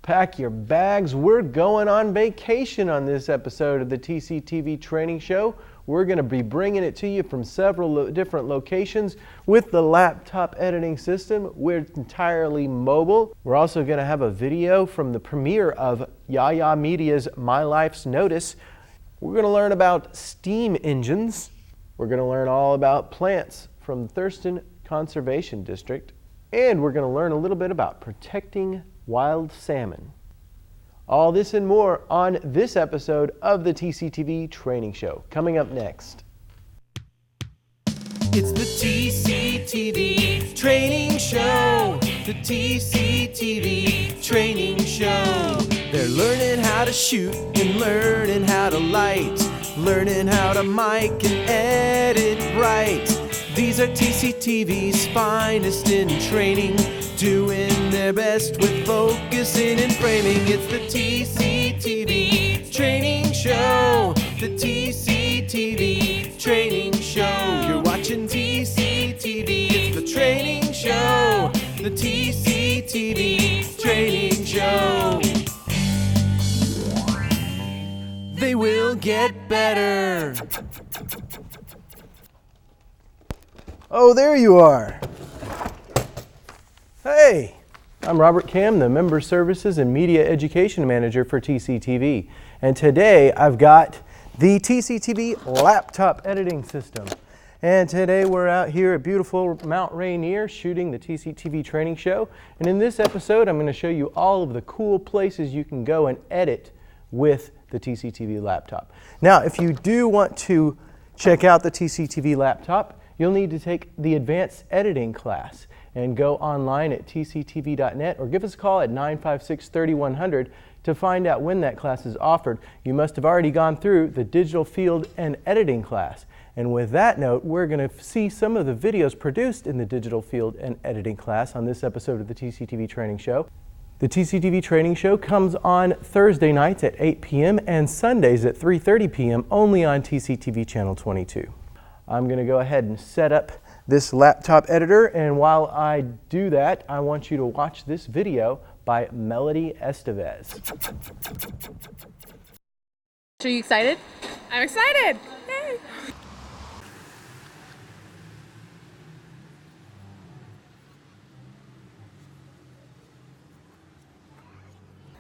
Pack your bags. We're going on vacation on this episode of the TCTV Training Show. We're going to be bringing it to you from several different locations with the laptop editing system. We're entirely mobile. We're also going to have a video from the premiere of Yaya Media's My Life's Notice. We're going to learn about steam engines. We're going to learn all about plants from Thurston Conservation District. And we're going to learn a little bit about protecting wild salmon. All this and more on this episode of the TCTV Training Show. Coming up next. It's the TCTV Training Show. The TCTV Training Show. They're learning how to shoot and learning how to light, learning how to mic and edit right. These are TCTV's finest in training, doing their best with focusing and framing. It's the TCTV Training Show. The TCTV Training Show. You're watching TCTV. It's the Training Show. The TCTV Training Show. They will get better. Oh, there you are. Hey, I'm Robert Cam, the Member Services and Media Education Manager for TCTV. And today I've got the TCTV laptop editing system. And today we're out here at beautiful Mount Rainier shooting the TCTV Training Show. And in this episode, I'm going to show you all of the cool places you can go and edit with the TCTV laptop. Now, if you do want to check out the TCTV laptop, you'll need to take the advanced editing class and go online at tctv.net or give us a call at 956-3100 to find out when that class is offered. You must have already gone through the digital field and editing class. And with that note, we're going to see some of the videos produced in the digital field and editing class on this episode of the TCTV Training Show. The TCTV Training Show comes on Thursday nights at 8 p.m. and Sundays at 3:30 p.m. only on TCTV Channel 22. I'm going to go ahead and set up this laptop editor, and while I do that, I want you to watch this video by Melody Estevez. Are you excited? I'm excited! Yay.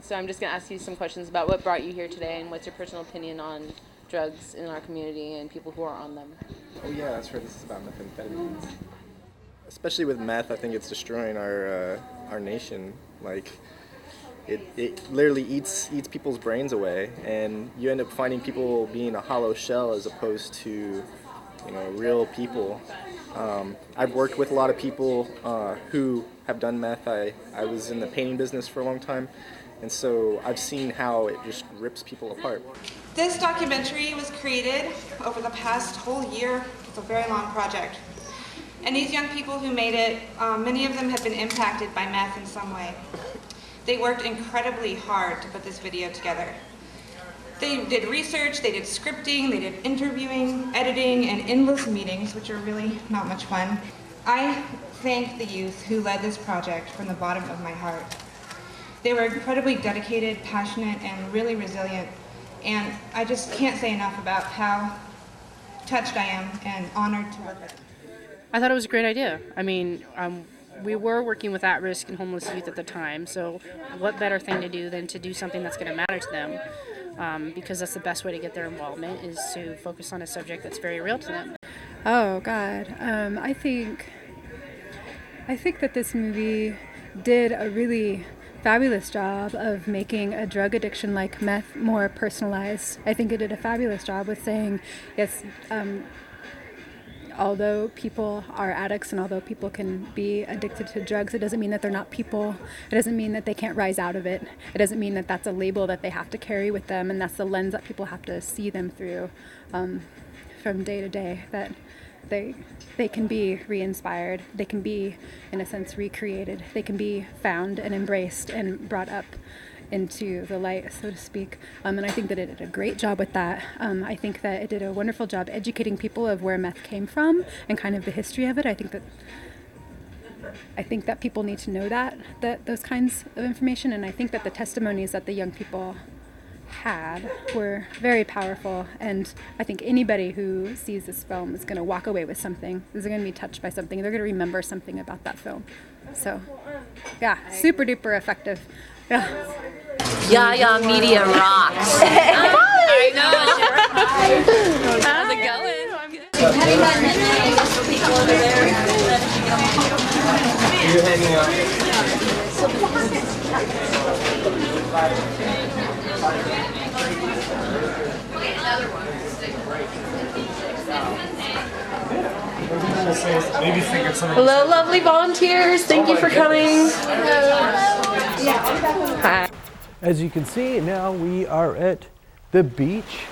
So I'm just going to ask you some questions about what brought you here today and what's your personal opinion on drugs in our community and people who are on them. Oh yeah, that's right. This is about methamphetamines. Especially with meth, I think it's destroying our nation. Like, it literally eats people's brains away, and you end up finding people being a hollow shell as opposed to, real people. I've worked with a lot of people who have done meth. I was in the painting business for a long time, and so I've seen how it just rips people apart. This documentary was created over the past whole year. It's a very long project. And these young people who made it, many of them have been impacted by meth in some way. They worked incredibly hard to put this video together. They did research, they did scripting, they did interviewing, editing, and endless meetings, which are really not much fun. I thank the youth who led this project from the bottom of my heart. They were incredibly dedicated, passionate, and really resilient. And I just can't say enough about how touched I am and honored to work with them. I thought it was a great idea. I mean, we were working with at-risk and homeless youth at the time, so what better thing to do than to do something that's going to matter to them, because that's the best way to get their involvement, is to focus on a subject that's very real to them. Oh, God. I think that this movie did a really fabulous job of making a drug addiction like meth more personalized. I think it did a fabulous job with saying, yes, although people are addicts and although people can be addicted to drugs, it doesn't mean that they're not people. It doesn't mean that they can't rise out of it. It doesn't mean that that's a label that they have to carry with them, and that's the lens that people have to see them through from day to day, that they can be re-inspired, they can be, in a sense, recreated, they can be found and embraced and brought up into the light, so to speak. And I think that it did a great job with that. I think that it did a wonderful job educating people of where meth came from and kind of the history of it. I think that I think that people need to know that those kinds of information, and I think that the testimonies that the young people had were very powerful, and I think anybody who sees this film is going to walk away with something, is going to be touched by something, they're going to remember something about that film. So yeah, super duper effective. Yeah, media rocks. I know. How's it going? I'm good. People over there. You're hanging out. Hello, lovely volunteers. Thank you for coming. Hi. As you can see, now we are at the beach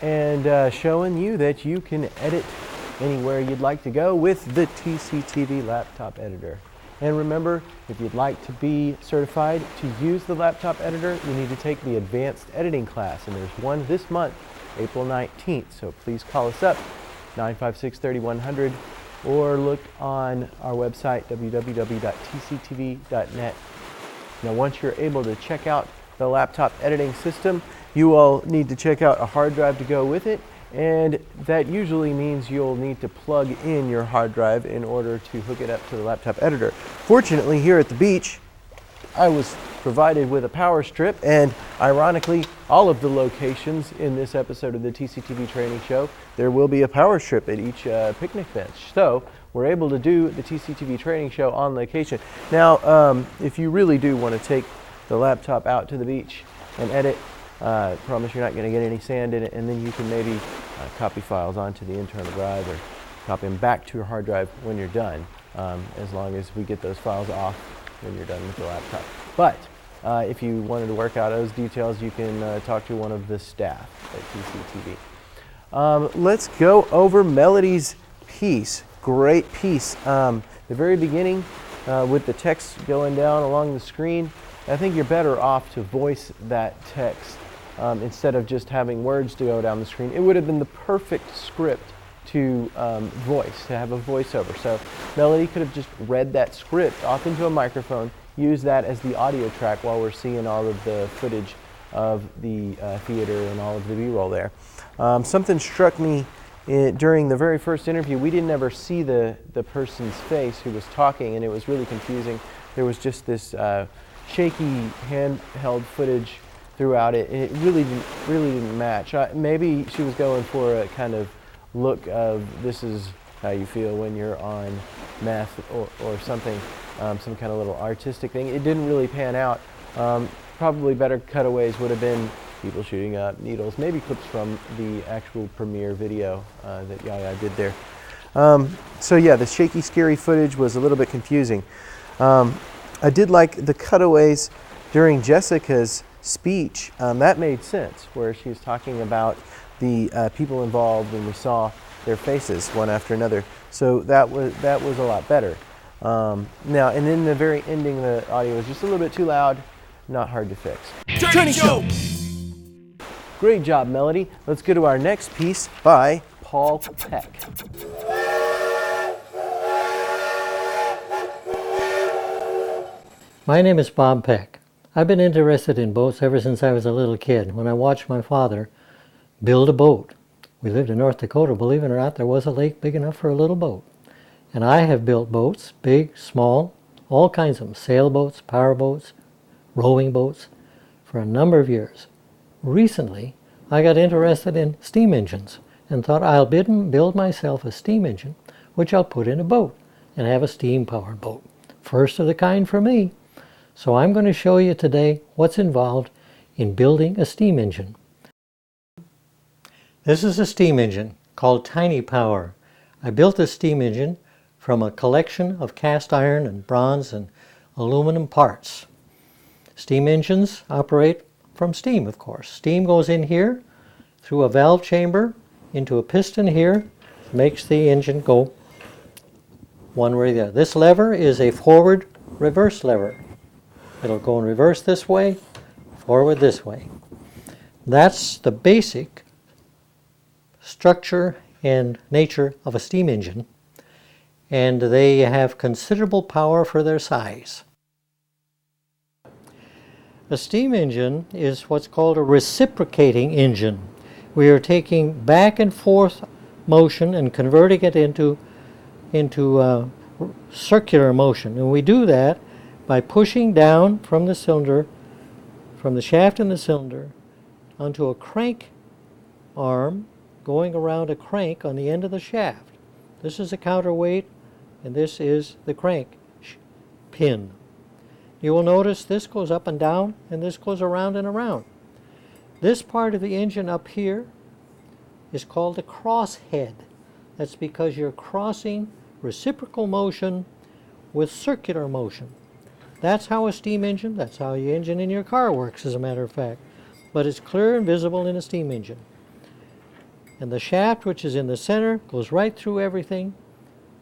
and showing you that you can edit anywhere you'd like to go with the TCTV laptop editor. And remember, if you'd like to be certified to use the laptop editor, you need to take the advanced editing class, and there's one this month, April 19th. So please call us up, 956-3100, or look on our website, www.tctv.net. Now, once you're able to check out the laptop editing system, you will need to check out a hard drive to go with it, and that usually means you'll need to plug in your hard drive in order to hook it up to the laptop editor. Fortunately, here at the beach, I was provided with a power strip, and ironically, all of the locations in this episode of the TCTV Training Show, there will be a power strip at each picnic bench. So we're able to do the TCTV Training Show on location. Now, if you really do want to take the laptop out to the beach and edit, promise you're not going to get any sand in it, and then you can maybe copy files onto the internal drive or copy them back to your hard drive when you're done, as long as we get those files off when you're done with the laptop. But if you wanted to work out those details, you can talk to one of the staff at TCTV. Let's go over Melody's piece. Great piece. The very beginning with the text going down along the screen, I think you're better off to voice that text instead of just having words to go down the screen. It would have been the perfect script to voice, to have a voiceover. So Melody could have just read that script off into a microphone, use that as the audio track while we're seeing all of the footage of the theater and all of the B-roll there. Something struck me during the very first interview. We didn't ever see the person's face who was talking, and it was really confusing. There was just this shaky handheld footage throughout it, and it really didn't match. Maybe she was going for a kind of look of this is how you feel when you're on meth or something, some kind of little artistic thing. It didn't really pan out. Probably better cutaways would have been people shooting up needles, maybe clips from the actual premiere video that Yaya did there. So yeah, the shaky, scary footage was a little bit confusing. I did like the cutaways during Jessica's speech. That made sense, where she was talking about the people involved, and we saw their faces one after another. So that was a lot better. Now, and then the very ending, the audio was just a little bit too loud, not hard to fix. Training Show! Great job, Melody. Let's go to our next piece by Paul Peck. My name is Bob Peck. I've been interested in boats ever since I was a little kid, when I watched my father build a boat. We lived in North Dakota. Believe it or not, there was a lake big enough for a little boat. And I have built boats, big, small, all kinds of them, sailboats, powerboats, rowing boats, for a number of years. Recently, I got interested in steam engines and thought I'll build myself a steam engine, which I'll put in a boat and have a steam-powered boat. First of the kind for me. So I'm going to show you today what's involved in building a steam engine. This is a steam engine called Tiny Power. I built this steam engine from a collection of cast iron and bronze and aluminum parts. Steam engines operate from steam, of course. Steam goes in here through a valve chamber into a piston here, makes the engine go one way or the other. This lever is a forward reverse lever. It'll go in reverse this way, forward this way. That's the basic structure and nature of a steam engine. and they have considerable power for their size. A steam engine is what's called a reciprocating engine. We are taking back and forth motion and converting it into circular motion, and we do that by pushing down from the cylinder, from the shaft in the cylinder, onto a crank arm going around a crank on the end of the shaft. This is a counterweight, and this is the crank pin. You will notice this goes up and down, and this goes around and around. This part of the engine up here is called a crosshead. That's because you're crossing reciprocal motion with circular motion. That's how a steam engine, that's how the engine in your car works, as a matter of fact. But it's clear and visible in a steam engine. And the shaft, which is in the center, goes right through everything,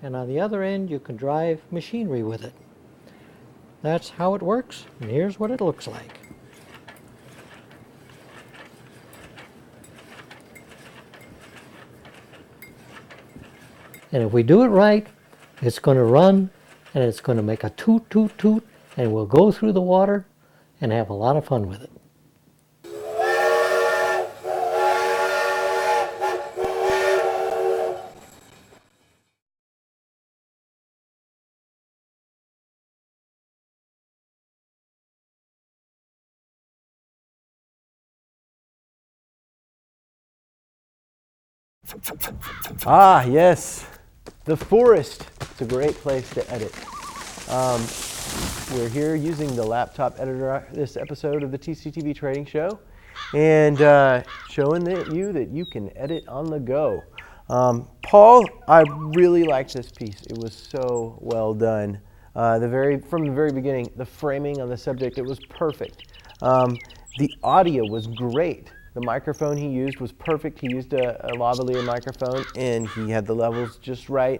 and on the other end you can drive machinery with it. That's how it works, and here's what it looks like. And if we do it right, it's going to run, and it's going to make a toot, toot, toot, and we'll go through the water and have a lot of fun with it. Ah, yes, the forest. It's a great place to edit. We're here using the laptop editor this episode of the TCTV Training Show, and showing you that you can edit on the go. Paul, I really liked this piece. It was so well done. From the very beginning, the framing on the subject, it was perfect. The audio was great. The microphone he used was perfect. He used a lavalier microphone, and he had the levels just right.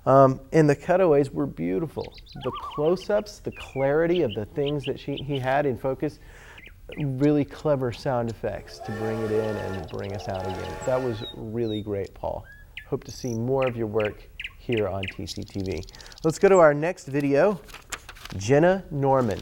And the cutaways were beautiful. The close-ups, the clarity of the things that he had in focus, really clever sound effects to bring it in and bring us out again. That was really great, Paul. Hope to see more of your work here on TCTV. Let's go to our next video, Jenna Norman.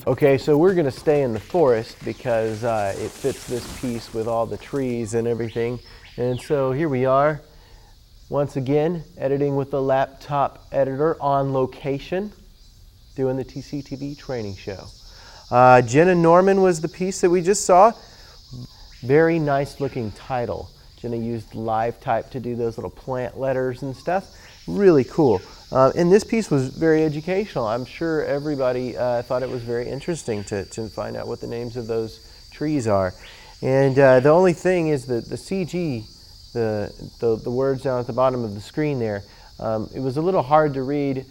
Okay, so we're going to stay in the forest because it fits this piece with all the trees and everything. And so here we are, once again, editing with the laptop editor on location, doing the TCTV Training Show. Jenna Norman was the piece that we just saw. Very nice looking title. Jenna used live type to do those little plant letters and stuff. Really cool. And this piece was very educational. I'm sure everybody thought it was very interesting to find out what the names of those trees are. And the only thing is that the CG, the words down at the bottom of the screen there, it was a little hard to read.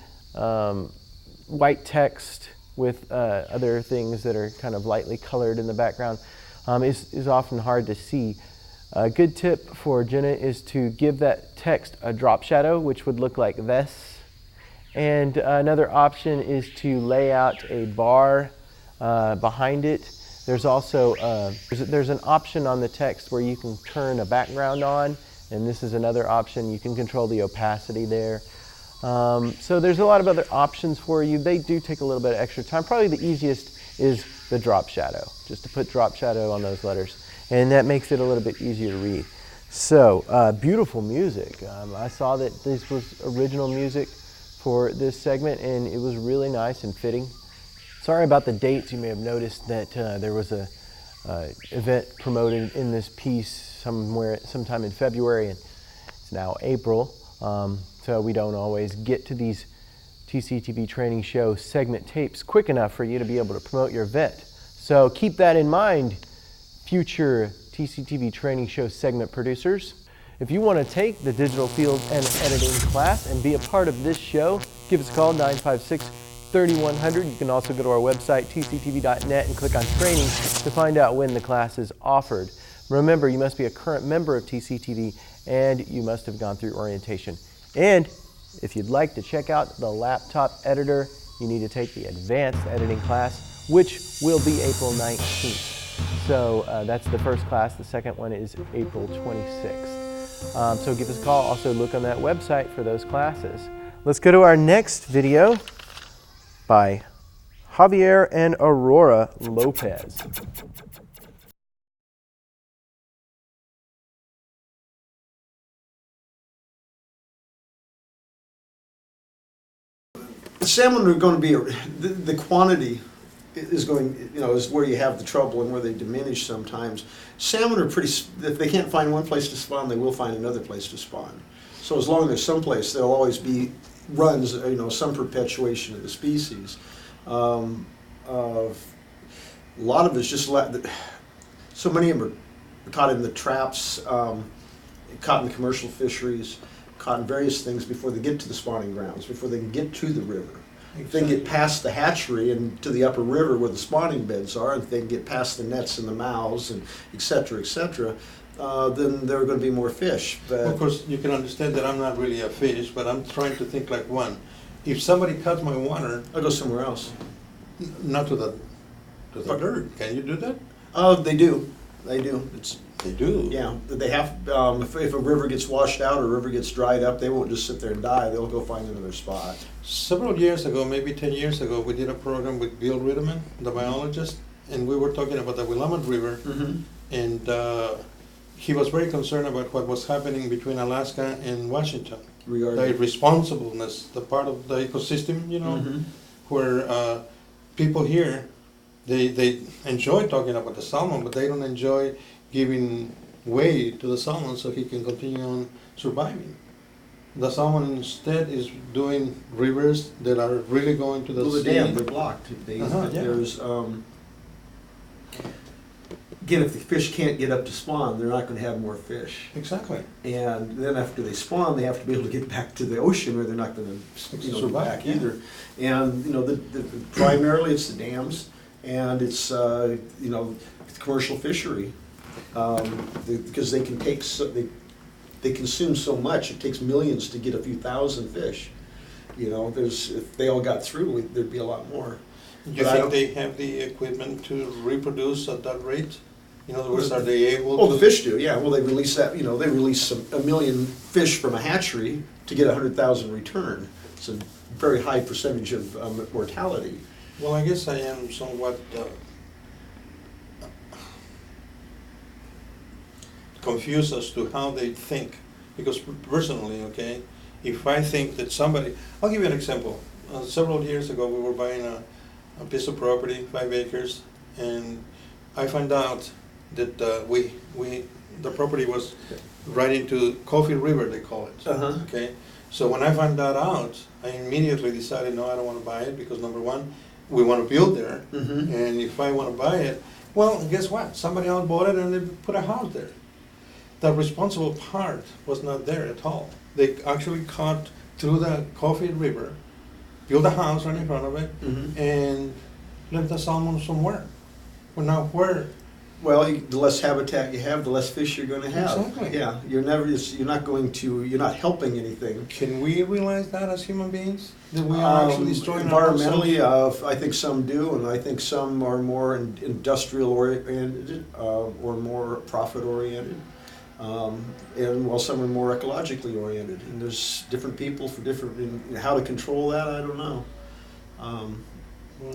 White text with other things that are kind of lightly colored in the background is often hard to see. A good tip for Jenna is to give that text a drop shadow, which would look like this. And another option is to lay out a bar behind it. There's also there's an option on the text where you can turn a background on, and this is another option. You can control the opacity there. So there's a lot of other options for you. They do take a little bit of extra time. Probably the easiest is the drop shadow, just to put drop shadow on those letters. And that makes it a little bit easier to read. So, beautiful music. I saw that this was original music for this segment, and it was really nice and fitting. Sorry about the dates. You may have noticed that there was a event promoted in this piece sometime in February, and it's now April. So we don't always get to these TCTV Training Show segment tapes quick enough for you to be able to promote your event. So keep that in mind, future TCTV Training Show segment producers. If you want to take the digital field and editing class and be a part of this show, give us a call, 956-3100. You can also go to our website, tctv.net, and click on training to find out when the class is offered. Remember, you must be a current member of TCTV and you must have gone through orientation. And if you'd like to check out the laptop editor, you need to take the advanced editing class, which will be April 19th. So that's the first class. The second one is April 26th. So give us a call. Also look on that website for those classes. Let's go to our next video by Javier and Aurora Lopez. The salmon are going to be, the quantity is going, is where you have the trouble and where they diminish sometimes. Salmon are pretty, if they can't find one place to spawn, they will find another place to spawn. So as long as there's some place, there'll always be runs, some perpetuation of the species. A lot of it's just, so many of them are caught in the traps, caught in commercial fisheries, caught in various things before they get to the spawning grounds, before they can get to the river. If they can get past the hatchery and to the upper river where the spawning beds are, and if they can get past the nets and the mouths and et cetera, then there are going to be more fish. But of course, you can understand that I'm not really a fish, but I'm trying to think like one. If somebody cuts my water, I'll go somewhere else. Not to the dirt. Can you do that? Oh, they do. They do. They do? Yeah. They have, if a river gets washed out or a river gets dried up, they won't just sit there and die. They'll go find another spot. Several years ago, maybe 10 years ago, we did a program with Bill Ritterman, the biologist, and we were talking about the Willamette River, and he was very concerned about what was happening between Alaska and Washington. Regarding the irresponsibleness, the part of the ecosystem, where people here, they enjoy talking about the salmon, but they don't enjoy giving way to the salmon so he can continue on surviving. The salmon instead is doing rivers that are really going to the sea. The dam, they're blocked. There's, again, if the fish can't get up to spawn, they're not going to have more fish. Exactly. And then after they spawn, they have to be able to get back to the ocean, or they're not going to survive back either. And primarily it's the dams, and it's commercial fishery, because they can take they consume so much. It takes millions to get a few thousand fish. If they all got through, there'd be a lot more. Do you think they have the equipment to reproduce at that rate? In other words, are they able to? Oh, the fish do, yeah. Well, they release that, they release a million fish from a hatchery to get 100,000 return. It's a very high percentage of mortality. Well, I guess I am somewhat confused as to how they think. Because personally, okay, if I think that somebody, I'll give you an example. Several years ago, we were buying a piece of property, 5 acres, and I found out that the property was right into Coffee River, they call it. Okay, so when I found that out, I immediately decided, no, I don't want to buy it because number one, we want to build there, and if I want to buy it, well, guess what? Somebody else bought it and they put a house there. The responsible part was not there at all. They actually cut through the Coffee River, built a house right in front of it, and left the salmon somewhere. Well, now where? Well, the less habitat you have, the less fish you're going to have. Exactly. Yeah, you're not helping anything. Can we realize that as human beings? That we are actually destroying environmentally, I think some do, and I think some are more industrial oriented or more profit oriented. And while some are more ecologically oriented. And there's different people for different, how to control that, I don't know.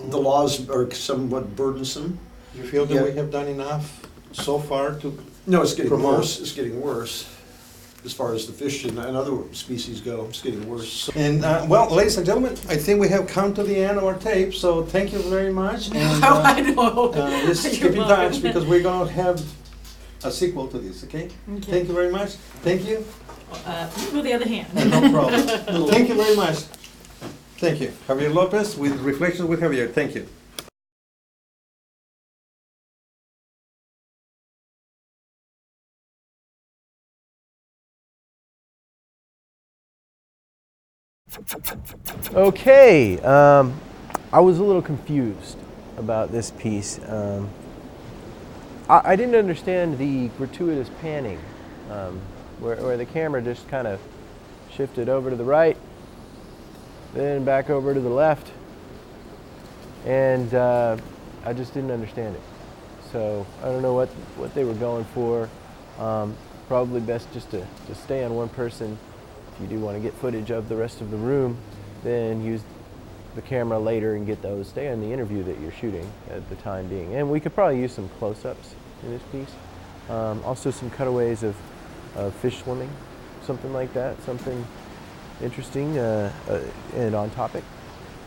The laws are somewhat burdensome. You feel that we have done enough so far to No, it's getting promote? worse. It's getting worse. As far as the fish and other species go, it's getting worse. And well, ladies and gentlemen, I think we have come to the end of our tape, so thank you very much. And I know. just keep in touch because we're going to have a sequel to this, okay? Thank you very much. Thank you. With the other hand. No problem. Thank you very much. Thank you. Javier Lopez with Reflections with Javier. Thank you. Okay, I was a little confused about this piece. I didn't understand the gratuitous panning, where the camera just kind of shifted over to the right, then back over to the left, and I just didn't understand it. So I don't know what they were going for. Probably best just to stay on one person. If you do want to get footage of the rest of the room, then use the camera later and get those. Stay on the interview that you're shooting at the time being. And we could probably use some close-ups in this piece. Also some cutaways of fish swimming, something like that, something interesting and on topic.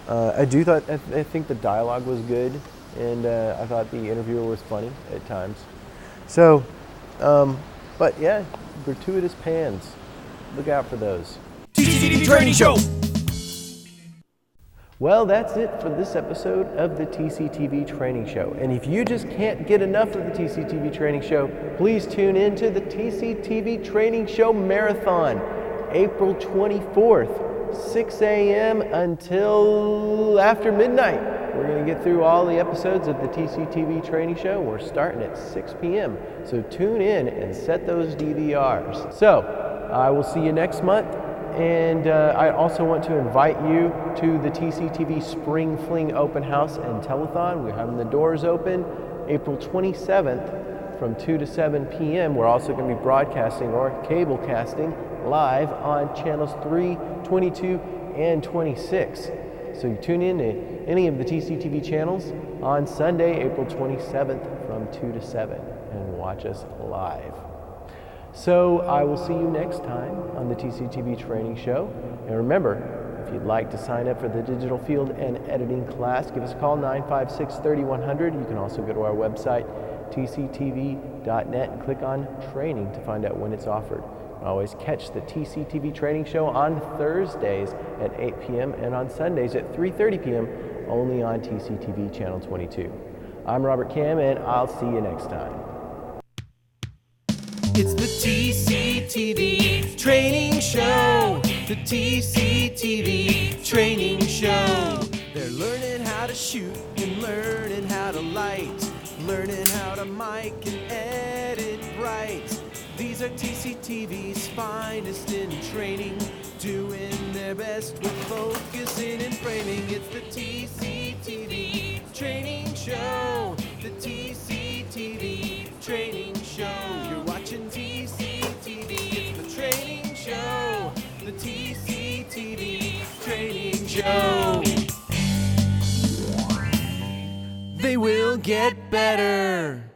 I think the dialogue was good, and I thought the interviewer was funny at times. So, but yeah, gratuitous pans. Look out for those. TCTV Training Show. Well, that's it for this episode of the TCTV Training Show. And if you just can't get enough of the TCTV Training Show, please tune in to the TCTV Training Show Marathon, April 24th, 6 a.m. until after midnight. We're going to get through all the episodes of the TCTV Training Show. We're starting at 6 p.m. So tune in and set those DVRs. So, I will see you next month, and I also want to invite you to the TCTV Spring Fling Open House and Telethon. We're having the doors open April 27th from 2 to 7 p.m. We're also going to be broadcasting or cable casting live on channels 3, 22, and 26. So you tune in to any of the TCTV channels on Sunday, April 27th from 2 to 7 and watch us live. So I will see you next time on the TCTV Training Show. And remember, if you'd like to sign up for the digital field and editing class, give us a call, 956-3100. You can also go to our website, tctv.net, and click on training to find out when it's offered. You can always catch the TCTV Training Show on Thursdays at 8 p.m. and on Sundays at 3:30 p.m. only on TCTV Channel 22. I'm Robert Cam, and I'll see you next time. It's the TCTV Training Show. The TCTV Training Show. They're learning how to shoot and learning how to light, learning how to mic and edit right. These are TCTV's finest in training, doing their best with focusing and framing. It's the TCTV Training Show. The TCTV Training Show. You're watching TCTV. It's the Training Show. The TCTV Training Show. get better.